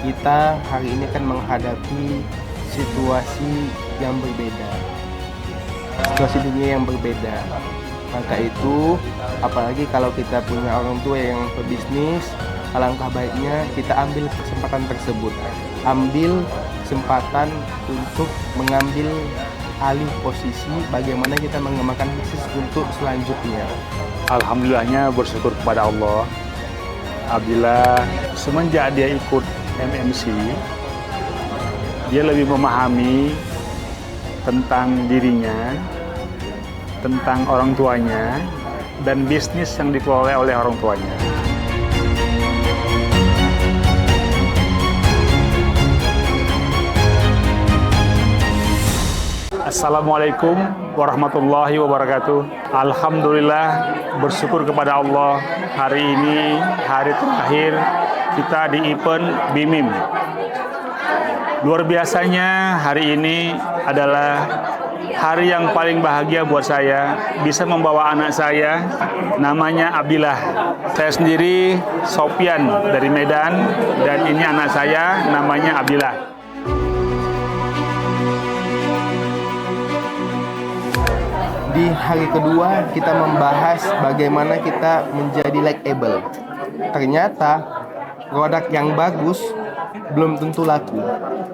kita hari ini akan menghadapi situasi yang berbeda, situasi dunia yang berbeda. Maka itu, apalagi kalau kita punya orang tua yang berbisnis, alangkah baiknya kita ambil kesempatan tersebut. Ambil kesempatan untuk mengambil alih posisi bagaimana kita mengembangkan bisnis untuk selanjutnya. Alhamdulillahnya bersyukur kepada Allah. Apabila semenjak dia ikut MMC, dia lebih memahami tentang dirinya, tentang orang tuanya, dan bisnis yang dikelola oleh orang tuanya. Assalamualaikum warahmatullahi wabarakatuh. Alhamdulillah, bersyukur kepada Allah. Hari ini hari terakhir kita di event BIMIM. Luar biasanya hari ini adalah hari yang paling bahagia buat saya, bisa membawa anak saya, namanya Abdillah. Saya sendiri Sofyan dari Medan, dan ini anak saya namanya Abdillah. Di hari kedua kita membahas bagaimana kita menjadi likeable. Ternyata produk yang bagus belum tentu laku,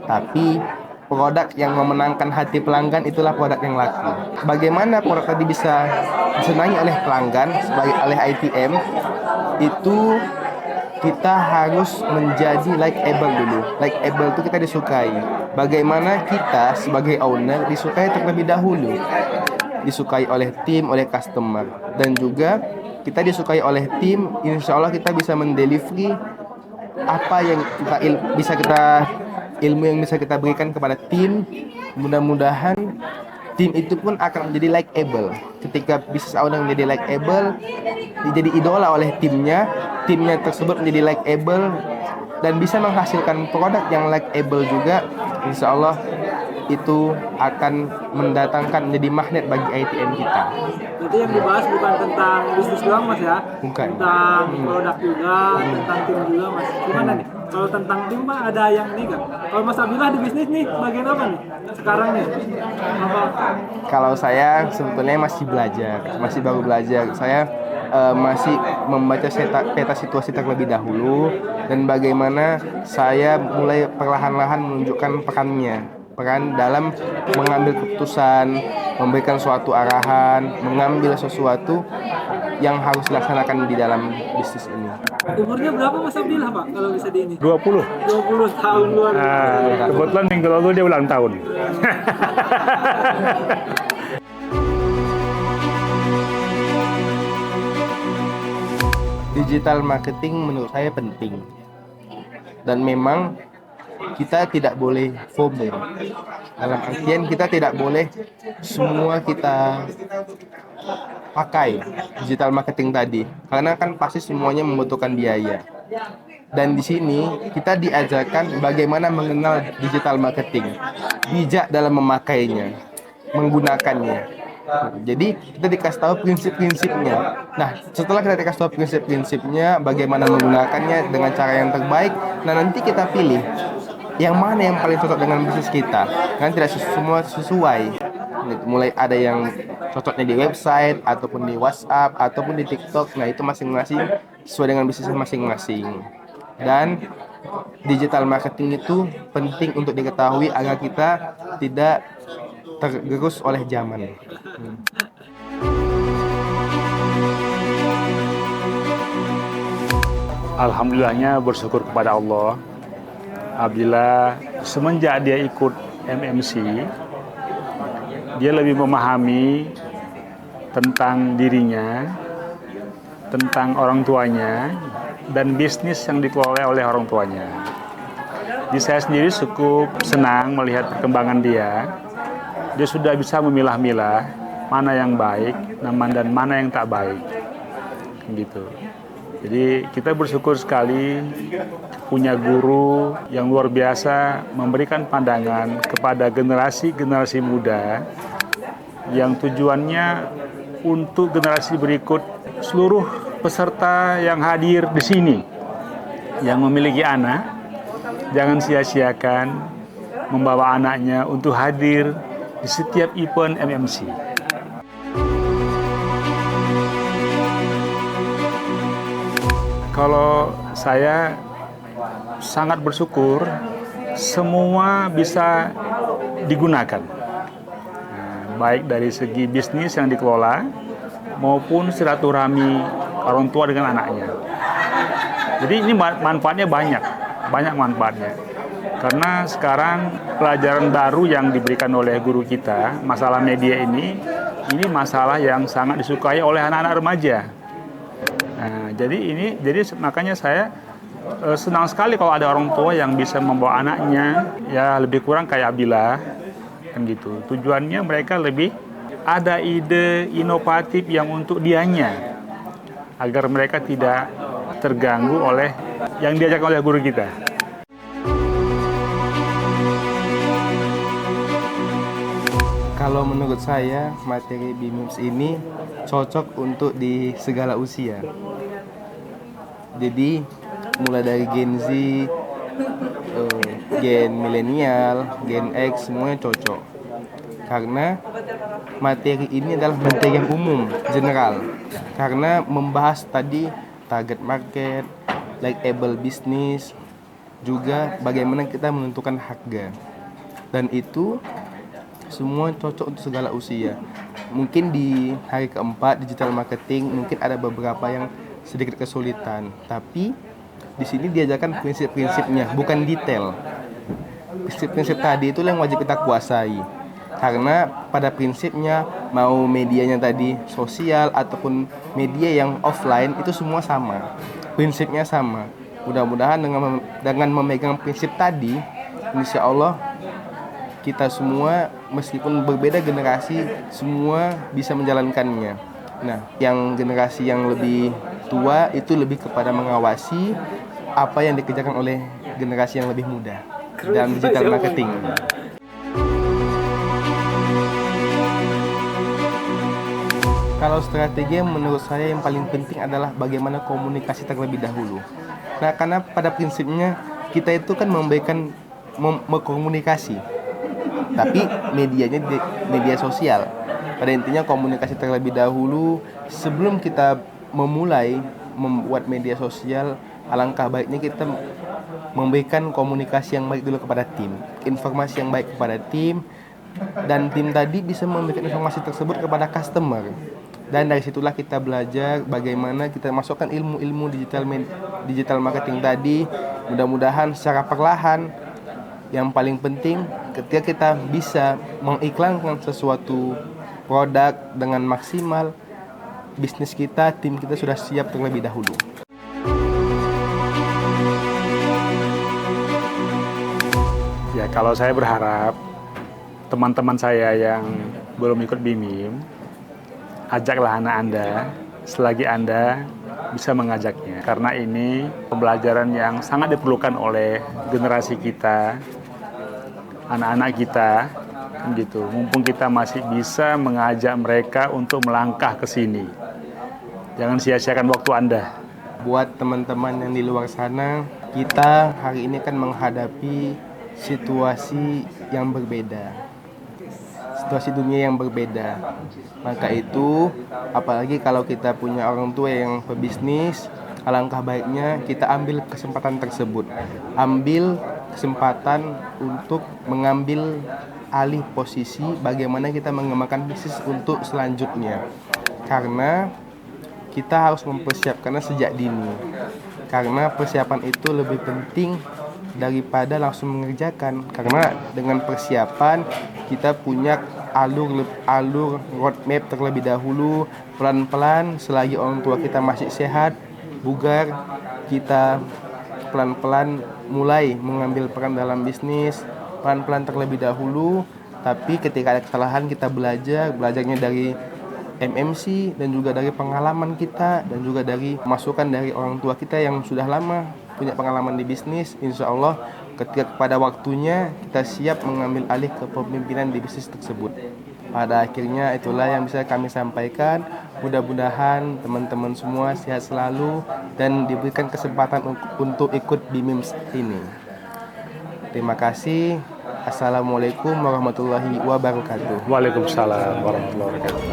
tapi produk yang memenangkan hati pelanggan itulah produk yang laku. Bagaimana produk tadi bisa disenangi oleh pelanggan sebagai oleh ITM, itu kita harus menjadi likeable dulu. Likeable itu kita disukai. Bagaimana kita sebagai owner disukai terlebih dahulu, disukai oleh tim, oleh customer, dan juga kita disukai oleh tim. Insya Allah kita bisa mendelivery apa yang ilmu yang bisa kita berikan kepada tim. Mudah-mudahan tim itu pun akan menjadi likeable. Ketika bisnis owner menjadi likeable, jadi idola oleh timnya tersebut menjadi likeable dan bisa menghasilkan produk yang likeable juga. Insya Allah itu akan mendatangkan menjadi magnet bagi ITM kita. Nanti yang dibahas bukan tentang bisnis doang Mas ya? Bukan. Tentang produk juga, tentang tim juga Mas. Gimana nih? Kalau tentang tim Pak ada yang ini nggak? Kalau Mas Abdillah di bisnis nih bagian apa nih? Sekarang nih? Apa? Kalau saya sebetulnya masih belajar, masih baru belajar. Saya masih membaca peta situasi terlebih dahulu, dan bagaimana saya mulai perlahan-lahan menunjukkan peran dalam mengambil keputusan, memberikan suatu arahan, mengambil sesuatu yang harus dilaksanakan di dalam bisnis ini. Umurnya berapa Mas Abdillah Pak kalau bisa di ini? 20. 20 tahun luar biasa. Kebetulan minggu lalu dia ulang tahun. Digital marketing menurut saya penting, dan memang kita tidak boleh FOMO. Dalam artian kita tidak boleh semua kita pakai digital marketing tadi, karena kan pasti semuanya membutuhkan biaya. Dan di sini kita diajarkan bagaimana mengenal digital marketing, bijak dalam memakainya, menggunakannya. Jadi kita dikasih tahu prinsip-prinsipnya. Nah, setelah kita dikasih tahu prinsip-prinsipnya, bagaimana menggunakannya dengan cara yang terbaik, nah nanti kita pilih yang mana yang paling cocok dengan bisnis kita. Kan tidak semua sesuai. Mulai ada yang cocoknya di website, ataupun di WhatsApp, ataupun di TikTok. Nah, itu masing-masing sesuai dengan bisnis masing-masing. Dan digital marketing itu penting untuk diketahui agar kita tidak tergerus oleh zaman. Alhamdulillahnya bersyukur kepada Allah. Apabila semenjak dia ikut MMC, dia lebih memahami tentang dirinya, tentang orang tuanya, dan bisnis yang dikelola oleh orang tuanya. Jadi saya sendiri cukup senang melihat perkembangan dia. Dia sudah bisa memilah-milah mana yang baik dan mana yang tak baik, gitu. Jadi kita bersyukur sekali punya guru yang luar biasa, memberikan pandangan kepada generasi-generasi muda yang tujuannya untuk generasi berikut. Seluruh peserta yang hadir di sini yang memiliki anak, jangan sia-siakan membawa anaknya untuk hadir di setiap event MMC. Kalau saya sangat bersyukur semua bisa digunakan, baik dari segi bisnis yang dikelola maupun silaturahmi orang tua dengan anaknya. Jadi ini manfaatnya banyak manfaatnya. Karena sekarang pelajaran baru yang diberikan oleh guru kita, masalah media ini masalah yang sangat disukai oleh anak-anak remaja. Nah, jadi makanya saya senang sekali kalau ada orang tua yang bisa membawa anaknya, ya lebih kurang kayak Abdillah, kan gitu. Tujuannya mereka lebih ada ide inovatif yang untuk dianya, agar mereka tidak terganggu oleh yang diajarkan oleh guru kita. Kalau menurut saya, materi BIMIMS ini cocok untuk di segala usia. Jadi, mulai dari Gen Z, Gen milenial, Gen X, semuanya cocok. Karena materi ini adalah materi yang umum, general. Karena membahas tadi target market, likable business, juga bagaimana kita menentukan harga. Dan itu semua cocok untuk segala usia. Mungkin di hari keempat digital marketing mungkin ada beberapa yang sedikit kesulitan, tapi di sini diajarkan prinsip-prinsipnya, bukan detail. Prinsip-prinsip tadi itu yang wajib kita kuasai. Karena pada prinsipnya mau medianya tadi sosial ataupun media yang offline itu semua sama. Prinsipnya sama. Mudah-mudahan dengan memegang prinsip tadi, insya Allah kita semua meskipun berbeda generasi semua bisa menjalankannya. Nah, yang generasi yang lebih tua itu lebih kepada mengawasi apa yang dikerjakan oleh generasi yang lebih muda dalam digital marketing. Kalau strategi menurut saya yang paling penting adalah bagaimana komunikasi terlebih dahulu. Nah, karena pada prinsipnya kita itu kan memberikan komunikasi, tapi medianya media sosial. Pada intinya komunikasi terlebih dahulu sebelum kita memulai membuat media sosial. Alangkah baiknya kita memberikan komunikasi yang baik dulu kepada tim, informasi yang baik kepada tim, dan tim tadi bisa memberikan informasi tersebut kepada customer. Dan dari situlah kita belajar bagaimana kita masukkan ilmu-ilmu digital marketing tadi. Mudah-mudahan secara perlahan, yang paling penting ketika kita bisa mengiklankan sesuatu produk dengan maksimal, bisnis kita, tim kita sudah siap terlebih dahulu. Ya, kalau saya berharap teman-teman saya yang belum ikut BIMIM, ajaklah anak Anda selagi Anda bisa mengajaknya. Karena ini pembelajaran yang sangat diperlukan oleh generasi kita, anak-anak kita, gitu. Mumpung kita masih bisa mengajak mereka untuk melangkah ke sini. Jangan sia-siakan waktu Anda. Buat teman-teman yang di luar sana, kita hari ini kan menghadapi situasi yang berbeda, situasi dunia yang berbeda. Maka itu, apalagi kalau kita punya orang tua yang pebisnis, alangkah baiknya kita ambil kesempatan tersebut. Ambil kesempatan untuk mengambil alih posisi bagaimana kita mengembangkan bisnis untuk selanjutnya. Karena kita harus mempersiapkannya sejak dini. Karena persiapan itu lebih penting daripada langsung mengerjakan. Karena dengan persiapan kita punya alur roadmap terlebih dahulu, pelan-pelan selagi orang tua kita masih sehat, bugar, kita pelan-pelan mulai mengambil peran dalam bisnis, pelan-pelan terlebih dahulu. Tapi ketika ada kesalahan kita belajarnya dari MMC dan juga dari pengalaman kita dan juga dari masukan dari orang tua kita yang sudah lama punya pengalaman di bisnis. Insya Allah ketika pada waktunya kita siap mengambil alih kepemimpinan di bisnis tersebut. Pada akhirnya itulah yang bisa kami sampaikan. Mudah-mudahan teman-teman semua sehat selalu dan diberikan kesempatan untuk ikut BIMIMS ini. Terima kasih. Assalamualaikum warahmatullahi wabarakatuh. Waalaikumsalam warahmatullahi wabarakatuh.